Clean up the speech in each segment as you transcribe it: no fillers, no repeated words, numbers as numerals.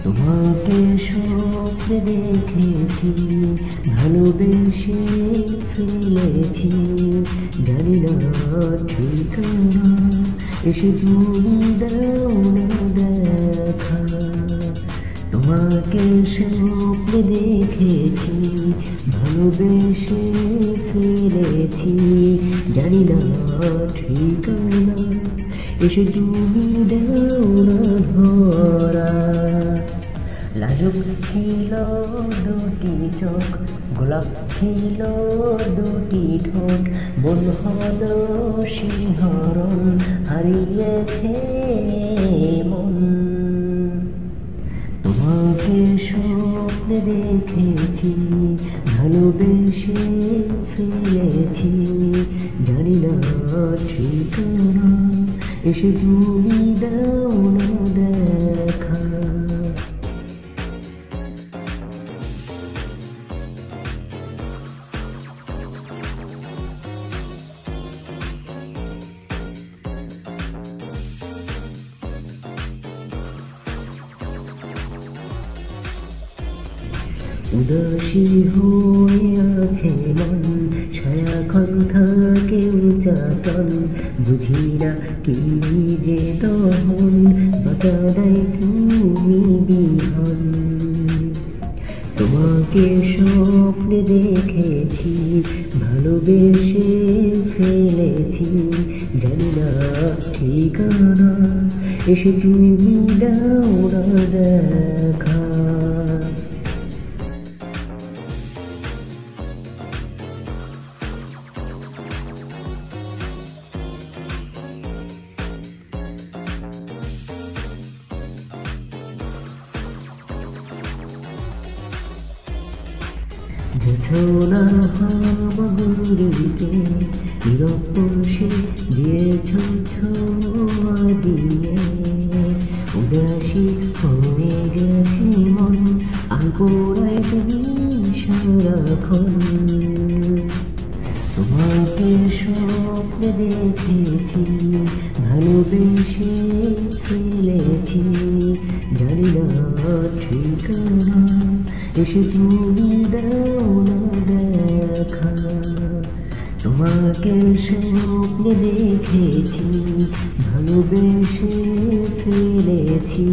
তোমাকে স্বপ্নে দেখেছি, ভালোবেসে ফেলেছি, জানি না ঠিকানা, এসে তুমি দাও না দেখা। তোমাকে স্বপ্নে দেখেছি, ভালোবেসে ফেলেছি, জানি না ঠিকানা, এসে তুমি দাও না ধরা। লাজুক ছিল দুটি চোখ, গোলাপ ছিল দুটি ঠোঁট, মন হলো শিহরণ, হারিয়েছে মন। তোমাকে স্বপ্নে দেখেছি, ভালোবেসে ফেলেছি, জানি না ঠিকানা, এসে তুমি দাও না দেখা। উদাসী হয়ে আছে মন, সারাক্ষণ থাকে উচাটন, বুঝি না কি যে দহন, বাঁচা দেয় তুমি বিহন। তোমাকে স্বপ্নে দেখেছি, ভালোবেসে ফেলেছি, জানি না ঠিকানা, এসে তুমি দাও না দেখা। জোছনা হামাগুড়িতে নীরব বসে দিয়েছ ছোঁয়া দিয়ে, উদাসী হয়ে গেছে মন, আঙ্কুরায় তুমি সারাক্ষণ। তোমাকে স্বপ্নে দেখেছি, ভালোবেসে ফেলেছি, জানি না ঠিকানা, এসে তুমি দাও না দেখা। তোমাকে স্বপ্নে দেখেছি, ভালোবেসে ফেলেছি,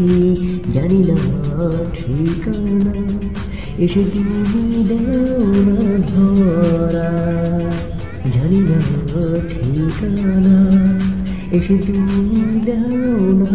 জানি না ঠিকানা, এসে তুমি দাও না ধরা। জানি না ঠিকানা, এসে তুমি দাও না